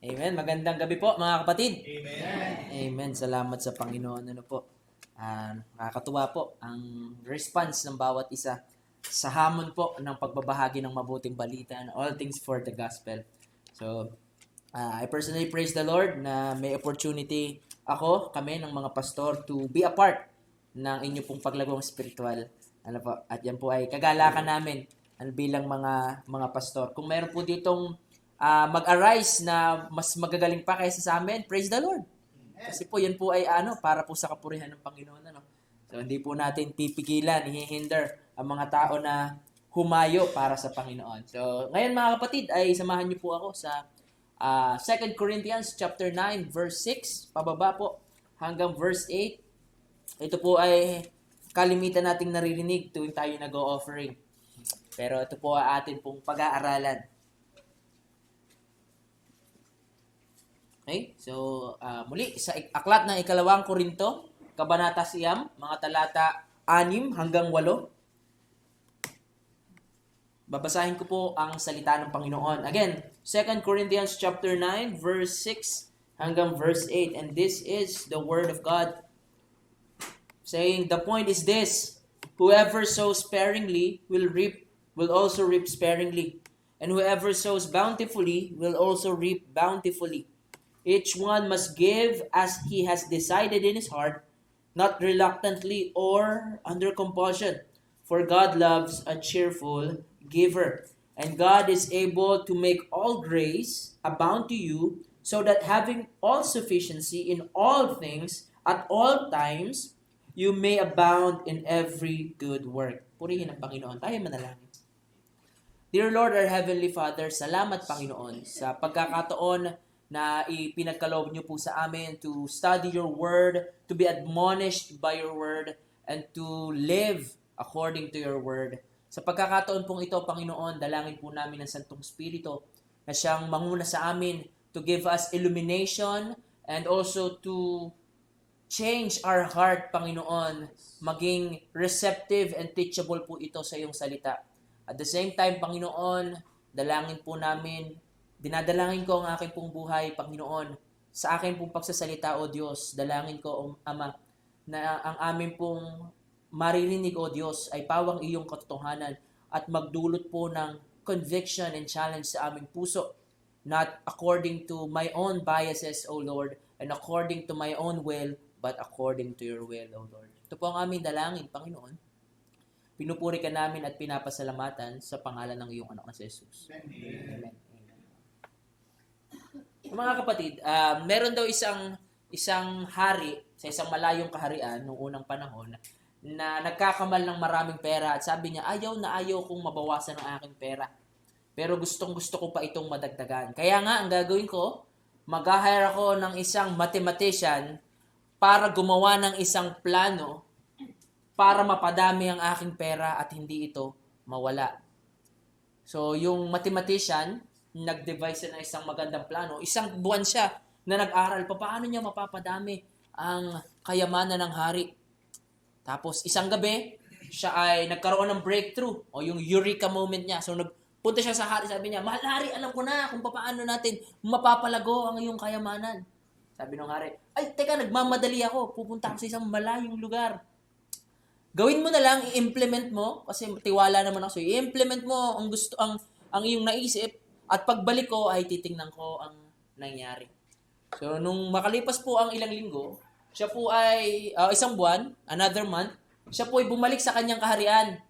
Amen. Magandang gabi po mga kapatid. Amen. Amen. Salamat sa Panginoon. Ano po? Nakakatuwa po ang response ng bawat isa sa hamon po ng pagbabahagi ng mabuting balita and all things for the gospel. So, I personally praise the Lord na may opportunity kami ng mga pastor to be a part ng inyo pong paglagong spiritual. Ano po? At yan po ay kagalakan namin bilang mga pastor. Kung meron po ditong mag-arise na mas magagaling pa kaysa sa amin, praise the Lord. Kasi po yan po ay para po sa kapurihan ng Panginoon. So hindi po natin pipigilan, hihinder ang mga tao na humayo para sa Panginoon. So ngayon mga kapatid ay samahan niyo po ako sa 2 Corinthians chapter 9 verse 6 pababa po hanggang verse 8. Ito po ay kalimitan nating naririnig tuwing tayo nag-o-offering. Pero ito po ay atin pong pag-aaralan. Okay? So, muli, sa aklat ng 2 Korinto, Kabanata Siyam, mga talata 6 hanggang 8. Babasahin ko po ang salita ng Panginoon. Again, 2 Corinthians chapter 9, verse 6 hanggang verse 8. And this is the word of God. Saying, the point is this, whoever sows sparingly will also reap sparingly. And whoever sows bountifully will also reap bountifully. Each one must give as he has decided in his heart, not reluctantly or under compulsion. For God loves a cheerful giver. And God is able to make all grace abound to you, so that having all sufficiency in all things at all times, you may abound in every good work. Purihin ang Panginoon. Tayo manalangin. Dear Lord, our Heavenly Father, salamat Panginoon sa pagkakataon na ipinagkaloob niyo po sa amin to study your word, to be admonished by your word, and to live according to your word. Sa pagkakataon pong ito, Panginoon, dalangin po namin ng Santong Espiritu na siyang manguna sa amin to give us illumination and also to change our heart, Panginoon, maging receptive and teachable po ito sa iyong salita. At the same time, Panginoon, dalangin po namin, dinadalangin ko ang aking pong buhay, Panginoon, sa aking pong pagsasalita, O Diyos. Dalangin ko, O Ama, na ang aming pong maririnig, O Diyos, ay pawang iyong katotohanan at magdulot po ng conviction and challenge sa aming puso, not according to my own biases, O Lord, and according to my own will, but according to your will, O Lord. Ito po ang aming dalangin, Panginoon. Pinupuri ka namin at pinapasalamatan sa pangalan ng iyong anak na si Jesus. Amen. Mga kapatid, meron daw isang hari sa isang malayong kaharian noong unang panahon na nagkakamal ng maraming pera at sabi niya, ayaw na ayaw kong mabawasan ang aking pera. Pero gustong gusto ko pa itong madagdagan. Kaya nga, ang gagawin ko, mag-hire ako ng isang mathematician para gumawa ng isang plano para mapadami ang aking pera at hindi ito mawala. So, yung mathematician, nag-devise ng isang magandang plano. Isang buwan siya na nag-aral pa paano niya mapapadami ang kayamanan ng hari. Tapos isang gabi, siya ay nagkaroon ng breakthrough o yung eureka moment niya. So nagpunta siya sa hari, sabi niya, mahal na hari, alam ko na kung paano natin mapapalago ang iyong kayamanan. Sabi ng hari, ay teka, nagmamadali ako. Pupunta ako sa isang malayong lugar. Gawin mo na lang, i-implement mo, kasi tiwala naman ako sa'yo, i-implement mo ang iyong naisip, at pagbalik ko ay titingnan ko ang nangyari. So, nung makalipas po ang ilang linggo, siya po ay isang buwan, another month, siya po ay bumalik sa kanyang kaharian.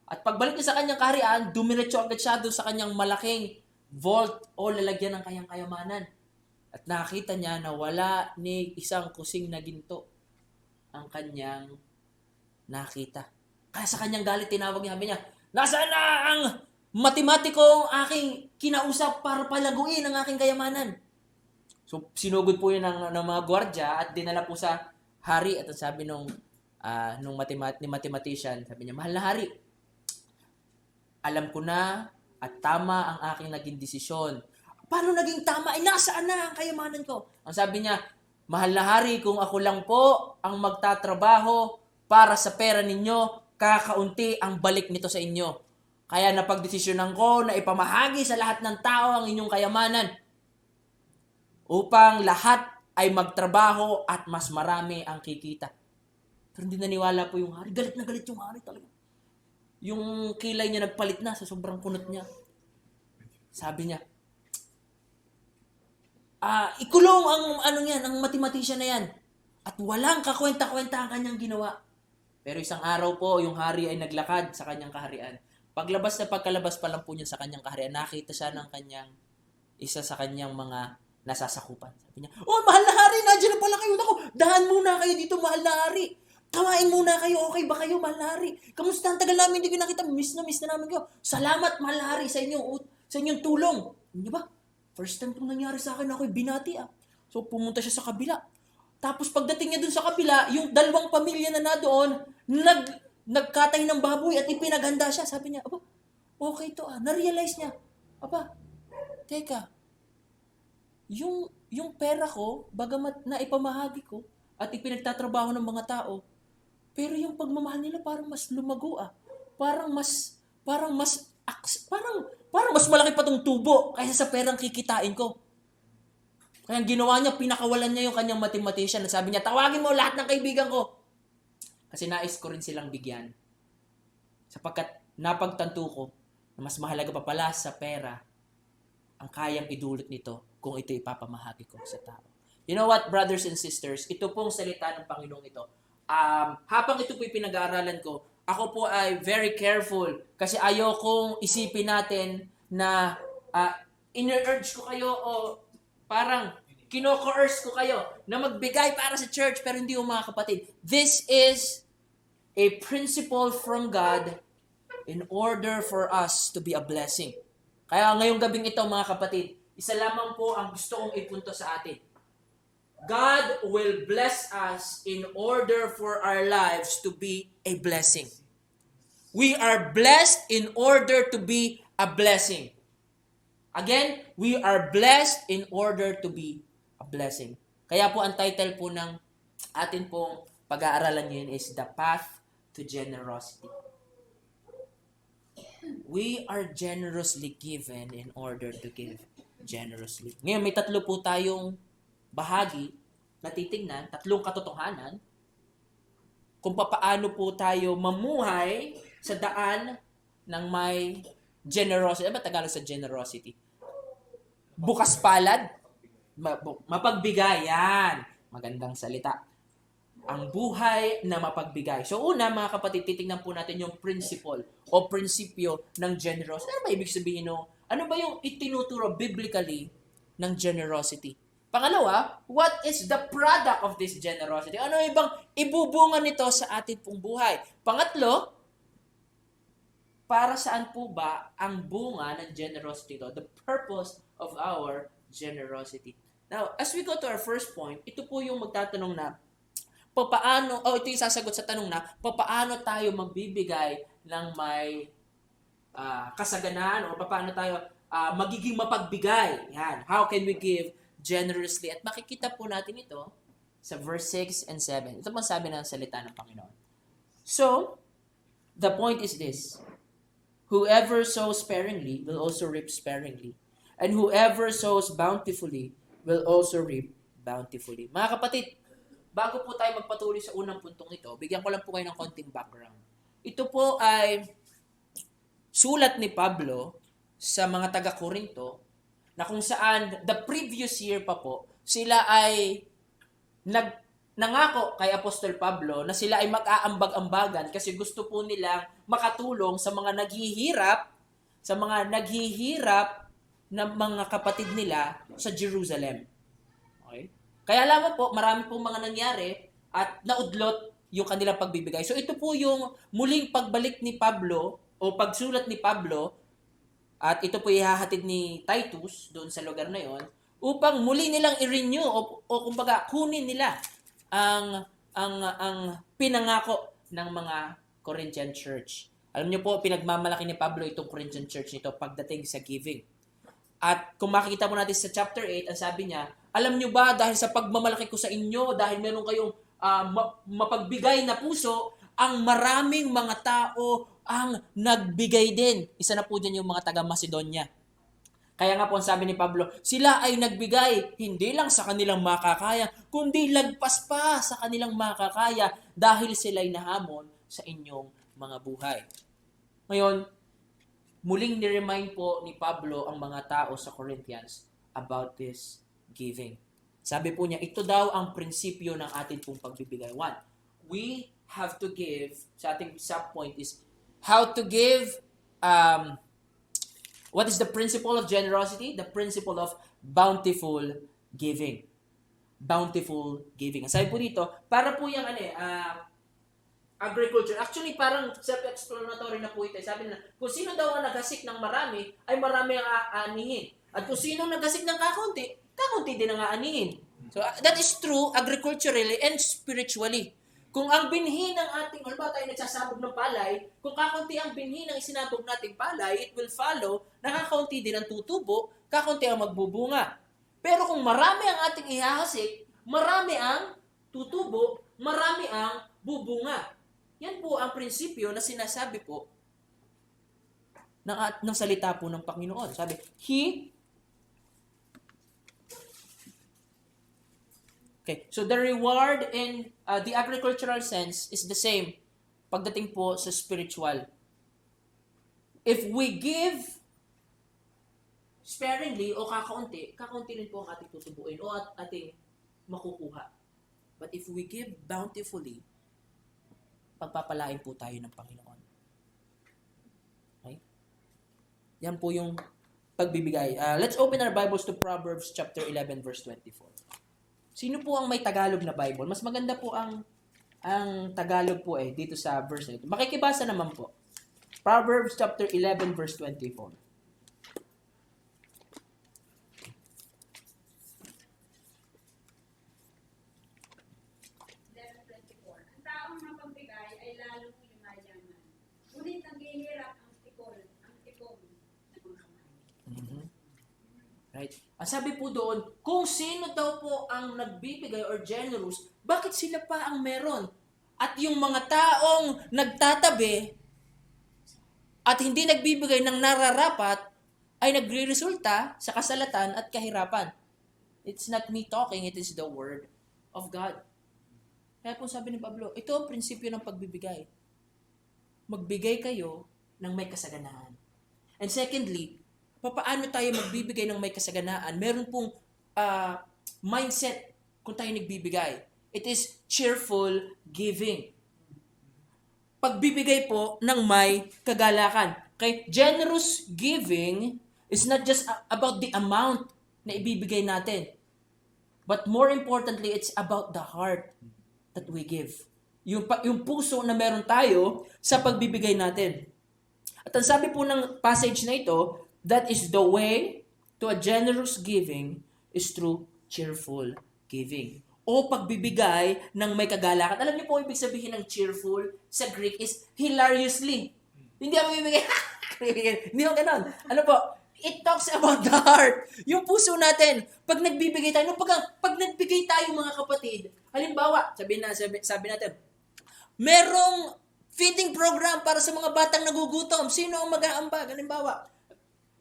At pagbalik niya sa kanyang kaharian, dumiretso agad siya doon sa kanyang malaking vault o lalagyan ng kanyang kayamanan. At nakita niya na wala ni isang kusing na ginto ang kanyang nakita. Kaya sa kanyang galit, tinawag niya, sabi niya, nasaan na ang matematiko ang aking kinausap para palaguin ang aking kayamanan? So, sinugod po yun ng mga gwardya at dinala po sa hari. At sabi ni mathematician, sabi niya, mahal na hari, alam ko na at tama ang aking naging desisyon. Paano naging tama? Nasaan na ang kayamanan ko? Ang sabi niya, mahal na hari, kung ako lang po ang magtatrabaho para sa pera ninyo, kakaunti ang balik nito sa inyo. Kaya napagdesisyonan ko na ipamahagi sa lahat ng tao ang inyong kayamanan. upang lahat ay magtrabaho at mas marami ang kikita. Pero hindi naniwala po yung hari. Galit na galit yung hari talaga. Yung kilay niya nagpalit na sa sobrang kunot niya. Sabi niya, ikulong ang mathematician na yan. At walang kakwenta-kwenta ang kanyang ginawa. Pero isang araw po, yung hari ay naglakad sa kanyang kaharian. Pagkalabas pa lang po niya sa kanyang kaharian, nakita siya ng isa sa kanyang mga nasasakupan. Sabi niya, oh, mahal na hari, nandiyan na pala kayo. Naku, dahan muna kayo dito, mahal na hari. Kawain muna kayo, okay ba kayo, mahal na hari? Kamusta? Ang tagal namin, hindi ko nakita. Miss na namin kayo. Salamat, mahal na hari, sa inyong tulong. Hindi ba? First time itong nangyari sa akin, ako'y binati So, pumunta siya sa kabila. Tapos pagdating niya dun sa kabila, yung dalawang pamilya na doon, nagkatay ng baboy at ipinaghanda siya. Sabi niya, aba, okay to Na-realize niya, aba, teka, yung pera ko, bagamat na ipamahagi ko, at ipinagtatrabaho ng mga tao, pero yung pagmamahal nila parang mas lumago Parang mas malaki pa tong tubo kaysa sa perang kikitain ko. Kaya ang ginawa niya, pinakawalan niya yung kanyang mathematician. Sabi niya, tawagin mo lahat ng kaibigan ko. Kasi nais ko rin silang bigyan. Sapagkat napagtanto ko na mas mahalaga pa pala sa pera ang kayang idulot nito kung ito ipapamahagi ko sa tao. You know what, brothers and sisters? Ito pong salita ng Panginoong ito. Habang ito po pinag-aaralan ko, ako po ay very careful kasi ayokong isipin natin na in-urge ko kayo o parang kino-coerce ko kayo na magbigay para sa church pero hindi mga kapatid. This is a principle from God in order for us to be a blessing. Kaya ngayong gabing ito mga kapatid, isa lamang po ang gusto kong ipunto sa atin. God will bless us in order for our lives to be a blessing. We are blessed in order to be a blessing. Again, we are blessed in order to be a blessing. Kaya po ang title po ng atin pong pag-aaralan ngayon is The Path to Generosity. We are generously given in order to give generously. Ngayon, may tatlo po tayong bahagi na titingnan, tatlong katotohanan kung paano po tayo mamuhay sa daan ng may generosity. Ano ba Tagalog sa generosity? Bukas palad, mapagbigay. Yan. Magandang salita. Ang buhay na mapagbigay. So una, mga kapatid, titingnan po natin yung principle o prinsipyo ng generosity. Ano ba ibig sabihin ano ba yung itinuturo biblically ng generosity? Pangalawa, what is the product of this generosity? Ano ibang ibubunga nito sa atin pong buhay? Pangatlo, para saan po ba ang bunga ng generosity ito? The purpose of our generosity. Now, as we go to our first point, ito po yung magtatanong na, ito yung sasagot sa tanong na, paano tayo magbibigay ng may kasaganan o paano tayo magiging mapagbigay? Yan. How can we give generously? At makikita po natin ito sa verse 6 and 7. Ito pang sabi ng salita ng Panginoon. So, the point is this. Whoever sows sparingly will also reap sparingly. And whoever sows bountifully will also reap bountifully. Mga kapatid, bago po tayo magpatuloy sa unang puntong ito, bigyan ko lang po kayo ng konting background. Ito po ay sulat ni Pablo sa mga taga-Korinto na kung saan the previous year pa po, sila ay nangako kay Apostol Pablo na sila ay mag-aambag-ambagan kasi gusto po nilang makatulong sa mga naghihirap na mga kapatid nila sa Jerusalem. Okay? Kaya lamang po, marami pong mga nangyari at naudlot yung kanilang pagbibigay. So ito po yung muling pagbalik ni Pablo o pagsulat ni Pablo at ito po ihahatid ni Titus doon sa lugar na yon upang muli nilang i-renew o kumbaga kunin nila ang pinangako ng mga Corinthian church. Alam niyo po, pinagmamalaki ni Pablo itong Corinthian church nito pagdating sa giving. At kung makikita mo natin sa chapter 8, ang sabi niya, alam niyo ba dahil sa pagmamalaki ko sa inyo, dahil meron kayong mapagbigay na puso, ang maraming mga tao ang nagbigay din. Isa na po dyan yung mga taga-Macedonia. Kaya nga po ang sabi ni Pablo, sila ay nagbigay hindi lang sa kanilang makakaya, kundi lagpas pa sa kanilang makakaya dahil sila'y nahamon sa inyong mga buhay. Ngayon, muling ni-remind po ni Pablo ang mga tao sa Corinthians about this giving. Sabi po niya, ito daw ang prinsipyo ng ating pong pagbibigay. One, we have to give, sa ating sub-point is, how to give, what is the principle of generosity? The principle of bountiful giving. Bountiful giving. Sabi po dito, para po yung agriculture. Actually, parang self-explanatory na po ito. Sabi nila, kung sino daw ang naghasik ng marami, ay marami ang aanihin. At kung sino naghasik ng kakunti, kakunti din ang aanihin. So, that is true agriculturally and spiritually. Kung ang binhi ng ating, halimbawa tayo nagsasabog ng palay, kung kakunti ang binhi ng isinabog nating palay, it will follow na kakunti din ang tutubo, kakunti ang magbubunga. Pero kung marami ang ating ihahasik, marami ang tutubo, marami ang bubunga. Yan po ang prinsipyo na sinasabi po ng salita po ng Panginoon. Sabi, Okay, so the reward in the agricultural sense is the same pagdating po sa spiritual. If we give sparingly o kakaunti, kakaunti rin po ang ating tutubuin o ating makukuha. But if we give bountifully, pagpapalain po tayo ng Panginoon. Okay? Yan po yung pagbibigay. Let's open our Bibles to Proverbs chapter 11 verse 24. Sino po ang may Tagalog na Bible? Mas maganda po ang Tagalog po dito sa verse na ito. Makikibasa naman po. Proverbs chapter 11 verse 24. Ang taong mapagbigay ay lalong lumayaman. Ngunit naghihirap ang tikon ng mga kamay. Right? Ang sabi po doon, kung sino daw po ang nagbibigay or generous, bakit sila pa ang meron? At yung mga taong nagtatabi at hindi nagbibigay ng nararapat ay nagre-resulta sa kasalatan at kahirapan. It's not me talking, it is the word of God. Kaya po sabi ni Pablo, ito ang prinsipyo ng pagbibigay. Magbigay kayo ng may kasaganaan. And secondly, paano tayo magbibigay ng may kasaganaan? Meron pong mindset kung tayo nagbibigay. It is cheerful giving. Pagbibigay po ng may kagalakan. Okay? Generous giving is not just about the amount na ibibigay natin. But more importantly, it's about the heart that we give. Yung puso na meron tayo sa pagbibigay natin. At ang sabi po ng passage na ito, that is the way to a generous giving is through cheerful giving. O pagbibigay ng may kagalakan. Alam niyo po, ibig sabihin ng cheerful sa Greek is hilariously. Hindi ako bibigay. Hindi ako ganon. Ano po? It talks about the heart. Yung puso natin. Pag nagbibigay tayo, pag nagbigay tayo mga kapatid, halimbawa, sabi natin, merong feeding program para sa mga batang nagugutom. Sino ang mag-aambag? Halimbawa,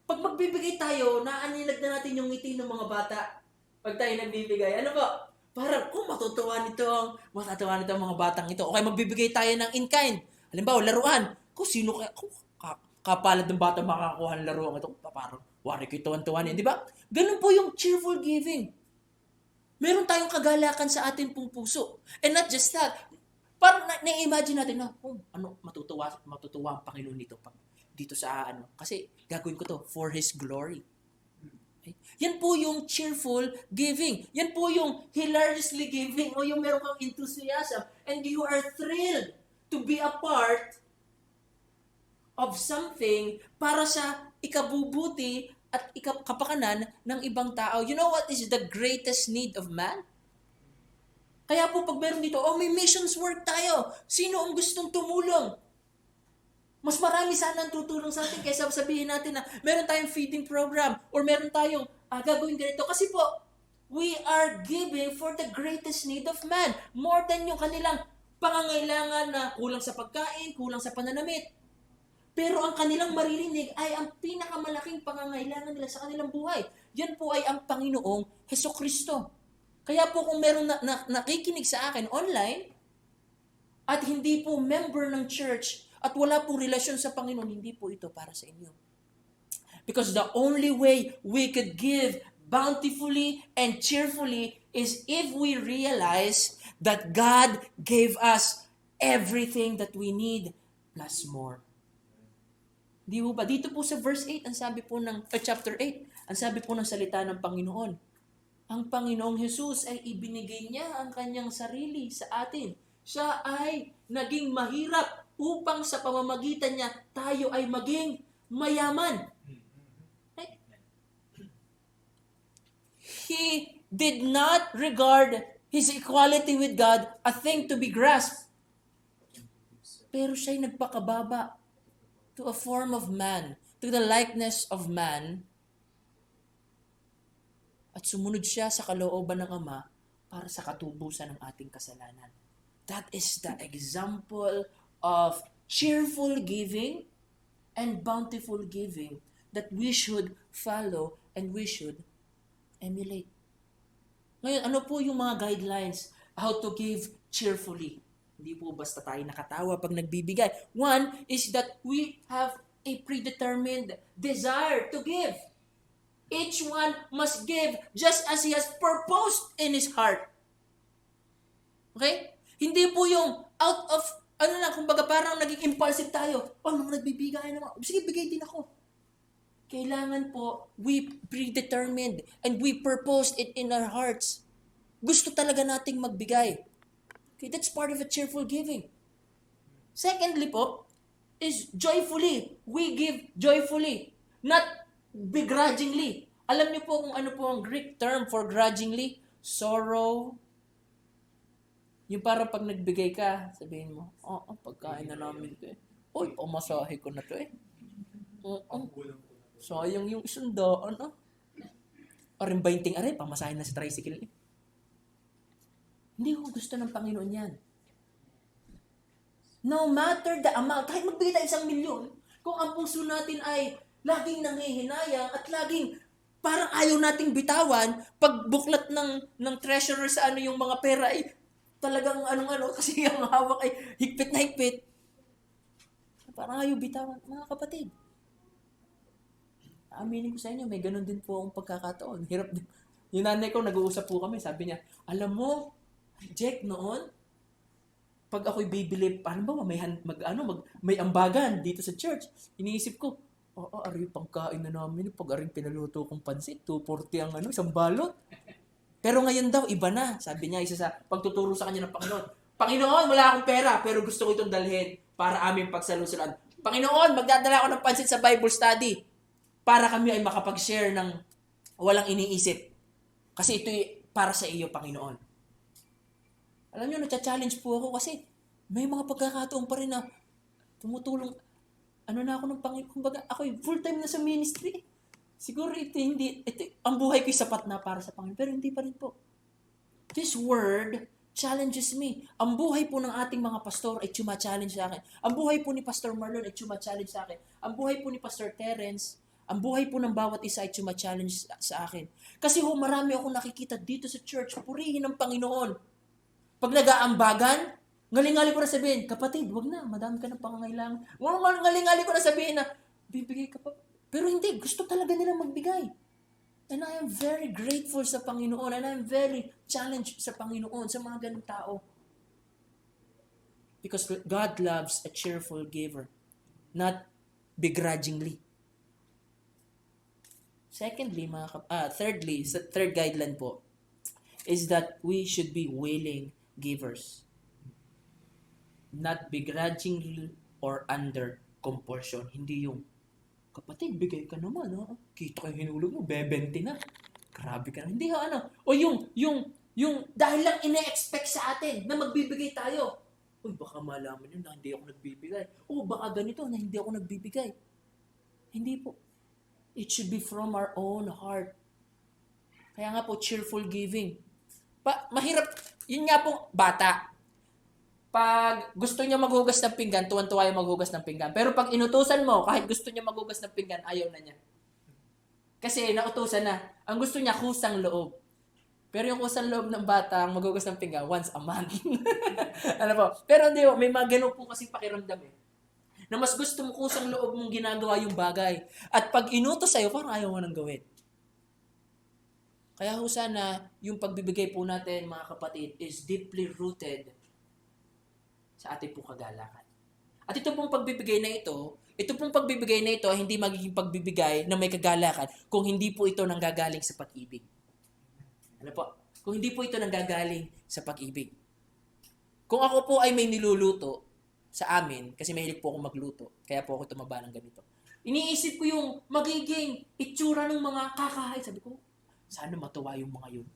pag magbibigay tayo, naanilag na natin yung ngiti ng mga bata. Pag tayo nagbibigay, ano po? Parang, matutuwa nito ang mga batang ito. Okay, magbibigay tayo ng in-kind. Halimbawa, laruan. Kung sino kapalad ng bata makakuha ng laruan ito, parang, wari ko tuwan-tuwan yan. Di ba? Ganun po yung cheerful giving. Meron tayong kagalakan sa ating pong puso. And not just that. Parang na-imagine natin na, matutuwa ang Panginoon nito dito sa kasi gagawin ko to for His glory. Okay? Yan po yung cheerful giving. Yan po yung hilariously giving o yung meron kang enthusiasm and you are thrilled to be a part of something para sa ikabubuti at kapakanan ng ibang tao. You know what is the greatest need of man? Kaya po pag meron dito, may missions work tayo. Sino ang gustong tumulong? Mas marami sana ang tutulong sa atin kaysa sabihin natin na meron tayong feeding program or meron tayong gagawin ganito. Kasi po, we are giving for the greatest need of man. More than yung kanilang pangangailangan na kulang sa pagkain, kulang sa pananamit. Pero ang kanilang maririnig ay ang pinakamalaking pangangailangan nila sa kanilang buhay. Yan po ay ang Panginoong Hesukristo. Kaya po kung merong nakikinig sa akin online at hindi po member ng church at wala pong relasyon sa Panginoon, hindi po ito para sa inyo. Because the only way we could give bountifully and cheerfully is if we realize that God gave us everything that we need plus more. Di ba? Dito po sa verse 8, ang sabi po ng chapter 8, ang sabi po ng salita ng Panginoon, ang Panginoong Jesus ay ibinigay niya ang kanyang sarili sa atin. Siya ay naging mahirap upang sa pamamagitan niya tayo ay maging mayaman. He did not regard his equality with God a thing to be grasped. Pero siya'y nagpakababa to a form of man, to the likeness of man, at sumunod siya sa kalooban ng Ama para sa katubusan ng ating kasalanan. That is the example of cheerful giving and bountiful giving that we should follow and we should emulate. Ngayon, ano po yung mga guidelines how to give cheerfully? Hindi po basta tayo nakatawa pag nagbibigay. One is that we have a predetermined desire to give. Each one must give just as he has purposed in his heart. Okay? Hindi po yung out of, kumbaga parang naging impulsive tayo. Nung nagbibigay naman, sige, bigay din ako. Kailangan po, we predetermined and we purposed it in our hearts. Gusto talaga nating magbigay. Okay, that's part of a cheerful giving. Secondly po, is joyfully. We give joyfully, not begrudgingly. Alam niyo po kung ano po ang Greek term for grudgingly? Sorrow. Yung parang pag nagbigay ka, sabihin mo, pagkain na namin ito eh. Uy, pamasahe ko na ito eh. Sayang yung $100, Aring 20 aray, pamasahe na sa tricycle eh. Hindi ko gusto ng Panginoon yan. No matter the amount, kahit magbigay tayo 1 milyon, kung ang puso natin ay laging nanghihinayang at laging parang ayaw nating bitawan, pag buklat ng treasurer sa yung mga pera ay talagang kasi ang hawak ay higpit na higpit. Parang ayaw bitawan. Mga kapatid, aminin ko sa inyo, may ganun din po akong pagkakataon. Hirap din. Yung nanay ko, nag-uusap po kami, sabi niya, alam mo, Jack, noon, pag ako'y bibili, may ambagan dito sa church. Iniisip ko, ari pangkain na namin, pag aring pinaluto kong pansit, 240 ang isang balot. Pero ngayon daw, iba na. Sabi niya, isa sa pagtuturo sa kanya ng Panginoon. Panginoon, wala akong pera, pero gusto ko itong dalhin para aming pagsalusulan. Panginoon, magdadala ako ng pansit sa Bible study para kami ay makapag-share ng walang iniisip. Kasi ito'y para sa iyo, Panginoon. Alam niyo, na-challenge po ako kasi may mga pagkakataon pa rin na tumutulong. Na ako ng Panginoon. Kumbaga, ako'y full-time na sa ministry. Siguro ito, ang buhay ko'y sapat na para sa Panginoon. Pero hindi pa rin po. This word challenges me. Ang buhay po ng ating mga pastor ay challenge sa akin. Ang buhay po ni Pastor Marlon ay challenge sa akin. Ang buhay po ni Pastor Terence, ang buhay po ng bawat isa ay challenge sa akin. Kasi marami akong nakikita dito sa church, purihin ng Panginoon. Pag nag-aambagan, ngaling-ngali ko na sabihin, kapatid, wag na, madami ka ng pangangailangan. Ngaling-ngali ko na sabihin na, bibigay ka pa. Pero hindi, gusto talaga nila magbigay. And I am very grateful sa Panginoon and I am very challenged sa Panginoon, sa mga ganung tao. Because God loves a cheerful giver, not begrudgingly. Thirdly, third guideline po, is that we should be willing givers. Not begrudgingly or under compulsion. Hindi yung, kapatid, bigay ka naman, kita kayo hinulog mo, 20 na. Grabe ka na. Hindi O yung dahil lang ina-expect sa atin na magbibigay tayo. Uy, baka malaman yun na hindi ako nagbibigay. Baka ganito na hindi ako nagbibigay. Hindi po. It should be from our own heart. Kaya nga po, cheerful giving. Mahirap, yun nga po, bata. Pag gusto niya maghugas ng pinggan, tuwan-tuwa yung maghugas ng pinggan. Pero pag inutusan mo, kahit gusto niya maghugas ng pinggan, ayaw na niya. Kasi nautusan na. Ang gusto niya, kusang loob. Pero yung kusang loob ng bata, ang maghugas ng pinggan, once a month. Ano po? Pero hindi, may mga ganun po kasi pakiramdam eh. Na mas gusto mo kusang loob mong ginagawa yung bagay. At pag inutos sa'yo, parang ayaw mo nang gawin. Kaya ho sana, yung pagbibigay po natin, mga kapatid, is deeply rooted sa ating pong kagalakan. At ito pong pagbibigay na ito, hindi magiging pagbibigay na may kagalakan kung hindi po ito nanggagaling sa pag-ibig. Ano po? Kung hindi po ito nanggagaling sa pag-ibig. Kung ako po ay may niluluto sa amin, kasi mahilig po akong magluto, kaya po ako tumaba ng ganito. Iniisip ko yung magiging itsura ng mga kakahay. Sabi ko, sana matuwa yung mga yun.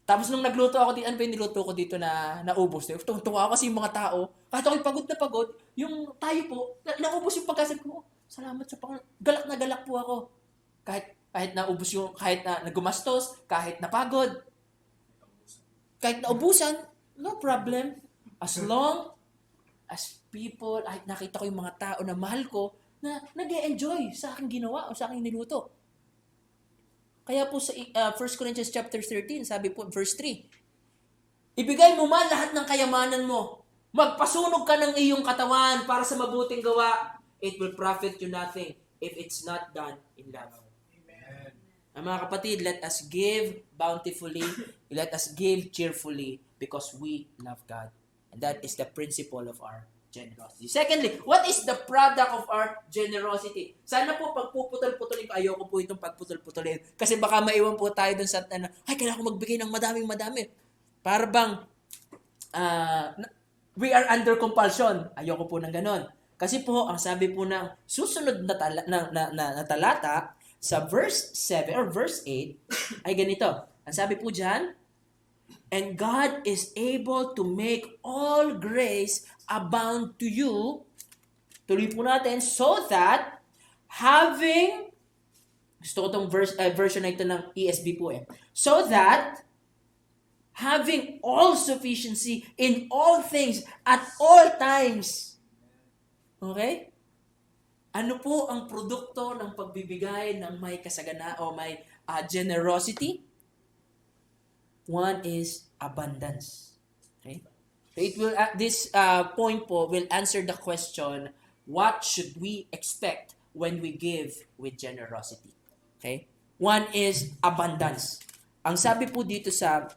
Tapos nung nagluto ako dito, ano pa yung niluto ko dito na naubos? Tuwa ako kasi yung mga tao, kahit ako'y pagod na pagod, yung tayo po, naubos yung pagkasabi ko, salamat sa Panginoon. Galak na galak po ako. Kahit naubos yung, kahit na nagumastos, kahit napagod, kahit naubusan, no problem. As long as people, kahit nakita ko yung mga tao na mahal ko, na nag-e-enjoy sa aking ginawa o sa aking niluto. Kaya po sa 1 Corinthians chapter 13, sabi po, verse 3, ibigay mo man lahat ng kayamanan mo. Magpasunog ka ng iyong katawan para sa mabuting gawa. It will profit you nothing if it's not done in love. Amen. Mga kapatid, let us give bountifully, let us give cheerfully because we love God. And that is the principle of our generosity. Secondly, what is the product of our generosity? Sana po pagpuputol-putulin ko, ayoko po itong pagputol-putulin. Kasi baka maiwan po tayo dun sa, ay, kailangan ko magbigay ng madaming-madami. Para bang, we are under compulsion. Ayoko po ng ganon. Kasi po, ang sabi po ng susunod na talata, sa verse 7 or verse 8, ay ganito. Ang sabi po dyan, and God is able to make all grace abound to you. Tuloy po natin, so that having, gusto ko itong version na ito ng ESV po eh. So that having all sufficiency in all things at all times. Okay? Ano po ang produkto ng pagbibigay ng may kasagana o may generosity? One is abundance. Okay? So it will this point po will answer the question, what should we expect when we give with generosity? Okay? One is abundance. Ang sabi po dito sa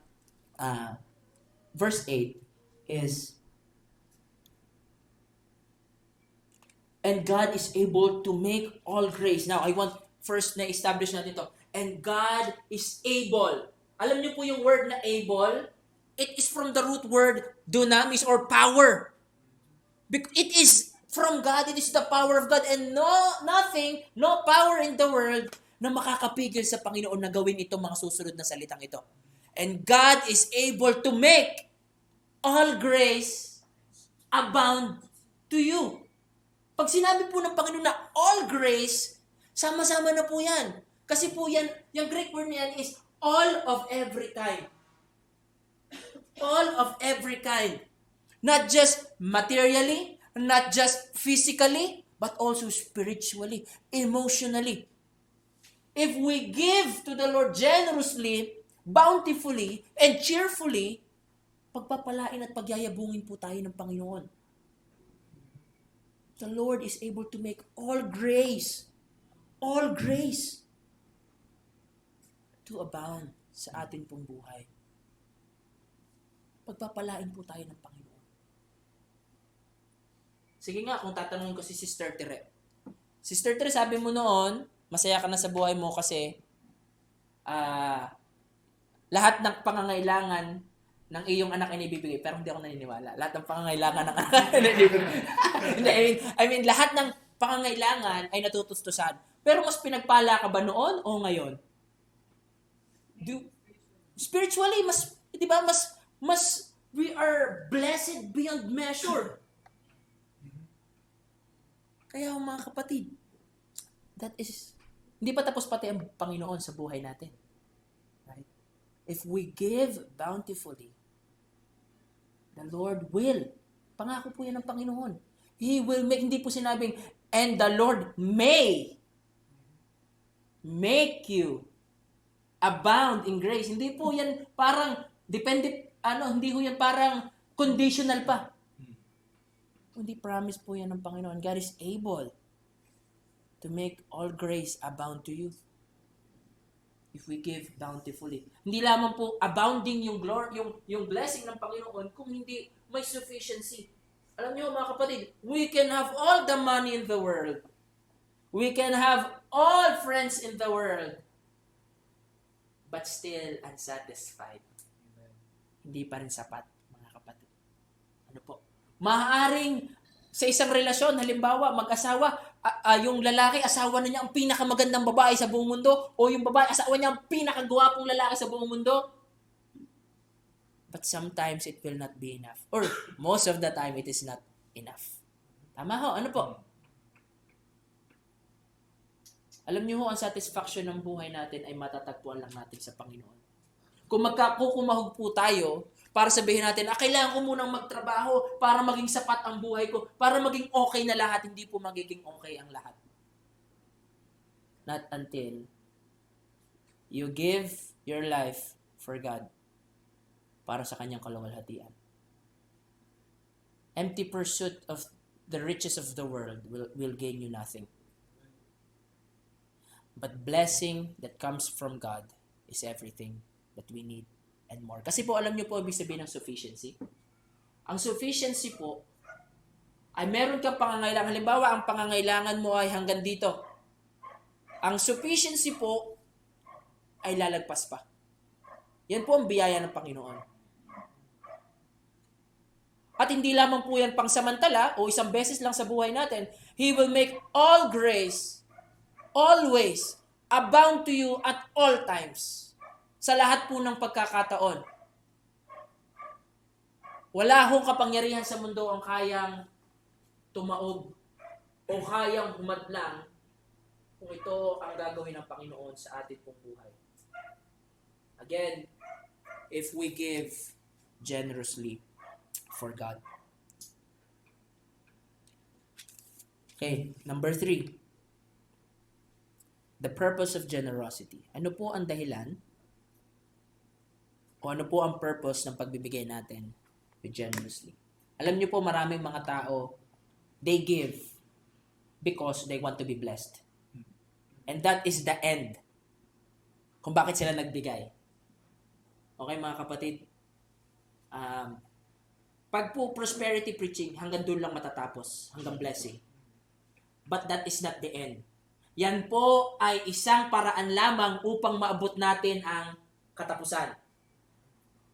verse 8 is, and God is able to make all grace. Now, I want first na establish natin ito. And God is able. Alam niyo po yung word na able? It is from the root word dunamis or power. It is from God. It is the power of God. And nothing, no power in the world na makakapigil sa Panginoon na gawin itong mga susunod na salitang ito. And God is able to make all grace abound to you. Pag sinabi po ng Panginoon na all grace, sama-sama na po yan. Kasi po yan, yung Greek word na yan is all of every kind. All of every kind. Not just materially, not just physically, but also spiritually, emotionally. If we give to the Lord generously, bountifully, and cheerfully, pagpapalain at pagyayabungin po tayo ng Panginoon. The Lord is able to make all grace to abound sa atin pong buhay. Pagpapalain po tayo ng Panginoon. Sige nga, kung tatanungin ko si Sister Tere. Sister Tere, sabi mo noon, masaya ka na sa buhay mo kasi lahat ng pangangailangan ng iyong anak ay nabibigay. Pero hindi ako naniniwala. Lahat ng pangangailangan ng anak ay nabibigay. I mean, lahat ng pangangailangan ay natutustusan. Pero mas pinagpala ka ba noon o ngayon? Spiritually, mas, di ba, mas we are blessed beyond measure. Kaya mga kapatid, that is, hindi pa tapos pati ang Panginoon sa buhay natin. Right? If we give bountifully, The Lord will. Pangako po yan ng Panginoon. He will make, hindi po sinabing, and the Lord may make you abound in grace. Hindi po yan parang, depende, hindi po yan parang conditional pa. Hindi promise po yan ng Panginoon. God is able to make all grace abound to you. If we give bountifully. Hindi lamang po abounding yung glory, yung blessing ng Panginoon kung hindi may sufficiency. Alam niyo mga kapatid, we can have all the money in the world. We can have all friends in the world. But still unsatisfied. Hindi pa rin sapat, mga kapatid. Ano po? Maaaring sa isang relasyon, halimbawa, mag-asawa, yung lalaki, asawa na niya ang pinakamagandang babae sa buong mundo, o yung babae, asawa niya ang pinakagwapong lalaki sa buong mundo. But sometimes it will not be enough. Or most of the time, it is not enough. Tama ho? Ano po? Alam niyo ho, ang satisfaction ng buhay natin ay matatagpuan lang natin sa Panginoon. Kung magkakukumahog po tayo, para sabihin natin, kailangan ko munang magtrabaho para maging sapat ang buhay ko, para maging okay na lahat, hindi po magiging okay ang lahat. Not until you give your life for God para sa kanyang kaluwalhatian. Empty pursuit of the riches of the world will gain you nothing. But blessing that comes from God is everything that we need and more. Kasi po, alam niyo po, ibig sabihin ng sufficiency. Ang sufficiency po, ay meron kang pangangailangan. Halimbawa, ang pangangailangan mo ay hanggang dito. Ang sufficiency po, ay lalagpas pa. Yan po ang biyaya ng Panginoon. At hindi lamang po yan pangsamantala o isang beses lang sa buhay natin. He will make all grace, always, abound to you at all times. Sa lahat po ng pagkakataon. Wala hong kapangyarihan sa mundo ang kayang tumaob o kayang humadlang kung ito ang gagawin ng Panginoon sa atin pong buhay. Again, if we give generously for God. Okay, number 3. The purpose of generosity. Ano po ang dahilan? O ano po ang purpose ng pagbibigay natin with generously? Alam niyo po, maraming mga tao, they give because they want to be blessed. And that is the end kung bakit sila nagbigay. Okay mga kapatid, pag po prosperity preaching, hanggang doon lang matatapos, hanggang blessing. But that is not the end. Yan po ay isang paraan lamang upang maabot natin ang katapusan.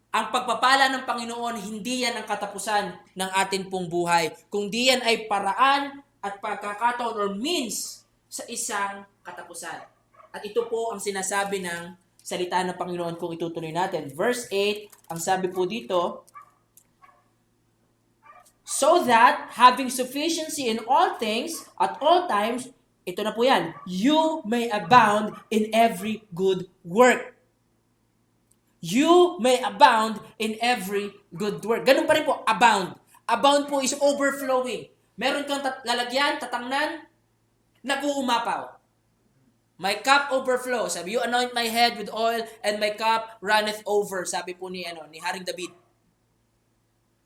Ang pagpapala ng Panginoon, hindi yan ang katapusan ng atin pong buhay. Kundi yan ay paraan at pagkakataon or means sa isang katapusan. At ito po ang sinasabi ng salita ng Panginoon kung itutuloy natin. Verse 8, ang sabi po dito, so that, having sufficiency in all things, at all times, ito na po yan, you may abound in every good work. You may abound in every good work. Ganun pa rin po, abound. Abound po is overflowing. Meron kang lalagyan, tatangnan, nag-uumapaw. My cup overflows. Sabi, you anoint my head with oil and my cup runneth over. Sabi po ni Haring David.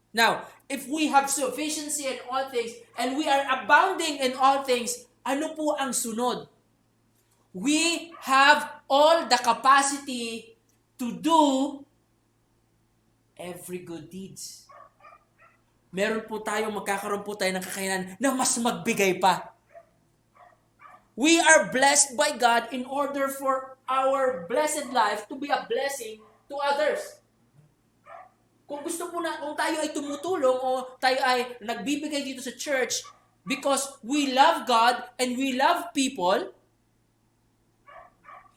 Now, if we have sufficiency in all things and we are abounding in all things, ano po ang sunod? We have all the capacity to do every good deeds. Meron po magkakaroon po tayo ng kakayanan na mas magbigay pa. We are blessed by God in order for our blessed life to be a blessing to others. Kung tayo ay tumutulong o tayo ay nagbibigay dito sa church because we love God and we love people,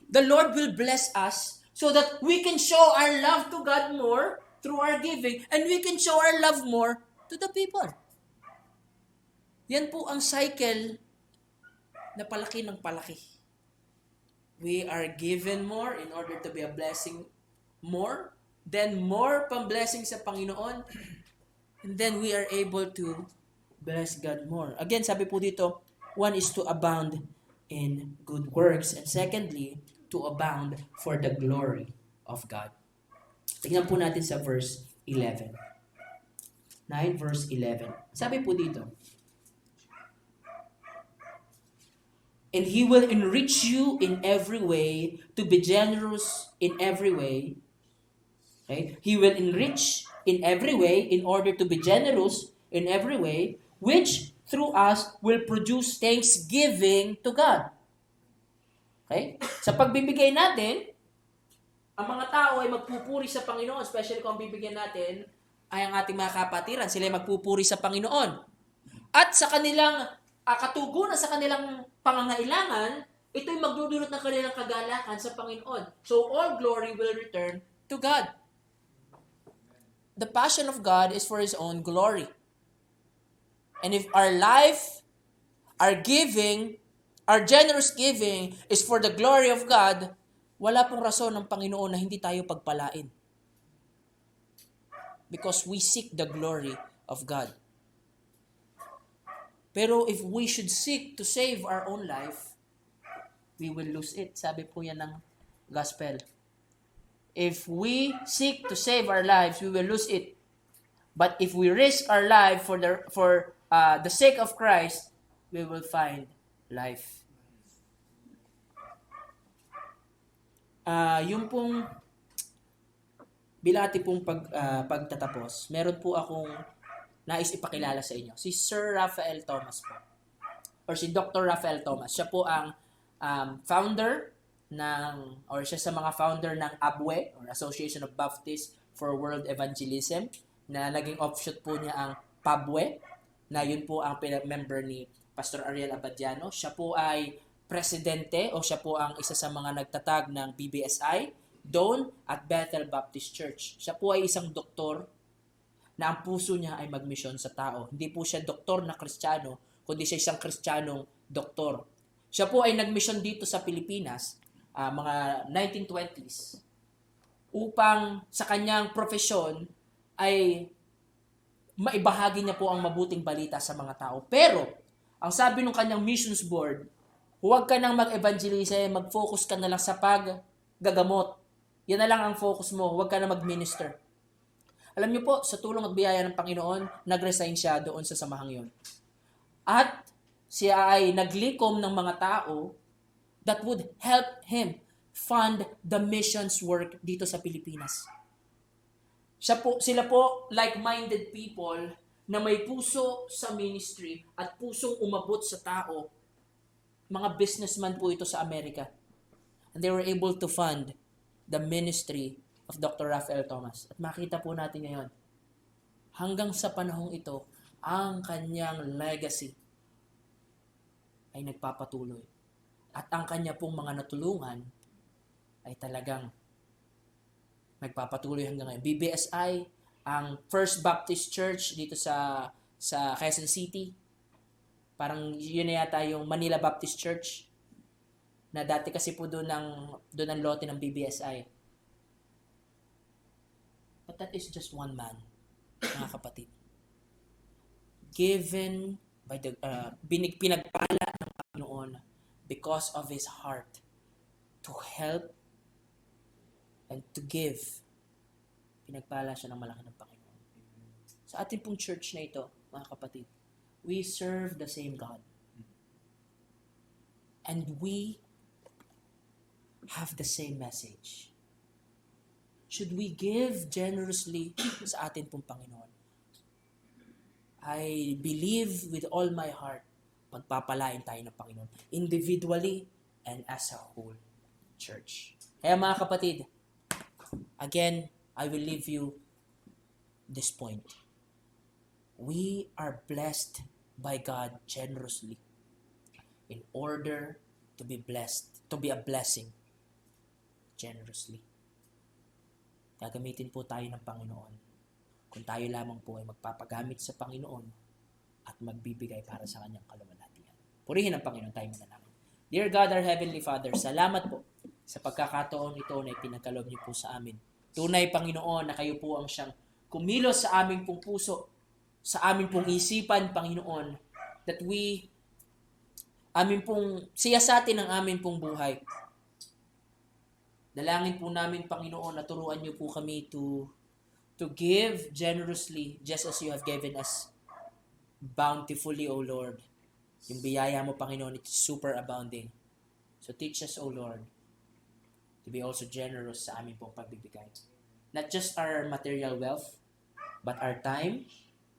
the Lord will bless us so that we can show our love to God more through our giving and we can show our love more to the people. Yan po ang cycle na palaki ng palaki. We are given more in order to be a blessing more. Then more pang blessing sa Panginoon. And then we are able to bless God more. Again, sabi po dito, one is to abound in good works. And secondly, to abound for the glory of God. Tingnan po natin sa verse 11. 9 verse 11. Sabi po dito, and He will enrich you in every way to be generous in every way. Okay? He will enrich in every way in order to be generous in every way, which through us will produce thanksgiving to God. Okay? Sa pagbibigay natin, ang mga tao ay magpupuri sa Panginoon, especially kung bibigyan natin ay ang ating mga kapatiran. Sila ay magpupuri sa Panginoon. At sa kanilang katugunan, sa kanilang pangangailangan, ito'y magdudulot ng kanilang kagalakan sa Panginoon. So all glory will return to God. The passion of God is for His own glory. And if our life, our giving, our generous giving is for the glory of God, wala pong rason ng Panginoon na hindi tayo pagpalain. Because we seek the glory of God. Pero if we should seek to save our own life, we will lose it. Sabi po yan ng gospel. If we seek to save our lives, we will lose it. But if we risk our life for the sake of Christ, we will find life. Yung pong bilati pong pagtatapos, meron po akong nais ipakilala sa inyo. Si Sir Raphael Thomas po. Or si Dr. Raphael Thomas. Siya po ang founder siya sa mga founder ng ABWE, or Association of Baptists for World Evangelism, na naging offshoot po niya ang PABWE, na yun po ang member ni Pastor Ariel Abadiano. Siya po ay presidente, o siya po ang isa sa mga nagtatag ng BBSI, Dawn at Bethel Baptist Church. Siya po ay isang doktor na ang puso niya ay magmisyon sa tao. Hindi po siya doktor na Kristiyano, kundi siya isang Kristiyanong doktor. Siya po ay nagmisyon dito sa Pilipinas, mga 1920s, upang sa kanyang profesyon ay maibahagi niya po ang mabuting balita sa mga tao. Pero, ang sabi ng kanyang missions board, huwag ka nang mag-evangelize, mag-focus ka na lang sa paggagamot. Yan na lang ang focus mo, huwag ka na mag-minister. Alam niyo po, sa tulong at biyaya ng Panginoon, nag-resign siya doon sa samahang yun. At siya ay naglikom ng mga tao that would help him fund the missions work dito sa Pilipinas. Sila po, like-minded people na may puso sa ministry at pusong umabot sa tao. Mga businessman po ito sa Amerika. And they were able to fund the ministry of Dr. Raphael Thomas. At makita po natin ngayon, hanggang sa panahong ito, ang kanyang legacy ay nagpapatuloy. At ang kanya pong mga natulungan ay talagang nagpapatuloy hanggang ngayon. BBSI, ang First Baptist Church dito sa Quezon City, parang yun na yata yung Manila Baptist Church, na dati kasi po doon ang lote ng BBSI. But that is just one man, mga kapatid. Given by pinagpala ng Panginoon because of his heart to help and to give. Pinagpala siya ng malaki ng Panginoon. Sa ating pong church na ito, mga kapatid, we serve the same God. And we have the same message. Should we give generously sa atin pong Panginoon? I believe with all my heart, pagpapalain tayo ng Panginoon, individually and as a whole church. Kaya mga kapatid, again, I will leave you this point. We are blessed by God generously in order to be blessed, to be a blessing generously. Gagamitin po tayo ng Panginoon kung tayo lamang po ay magpapagamit sa Panginoon at magbibigay para sa kanyang kaluwalhatian. Purihin ang Panginoon, tayo manalangin. Dear God, our Heavenly Father, salamat po sa pagkakataon ito na ipinagkaloob niyo po sa amin. Tunay, Panginoon, na kayo po ang siyang kumilos sa aming pong puso sa amin pong isipan, Panginoon, that amin pong siyasatin ang amin pong buhay. Dalangin po namin, Panginoon, na turuan niyo po kami to give generously just as you have given us bountifully, O Lord. Yung biyaya mo, Panginoon, it's super abounding. So teach us, O Lord, to be also generous sa amin pong pagbibigay. Not just our material wealth, but our time,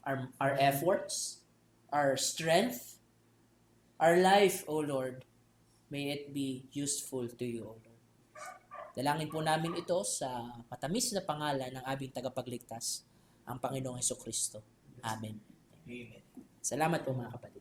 our efforts, our strength, our life, O Lord, may it be useful to you, O Lord. Dalangin po namin ito sa matamis na pangalan ng aming tagapagligtas, ang Panginoong Hesukristo. Amen. Amen. Salamat po mga kapatid.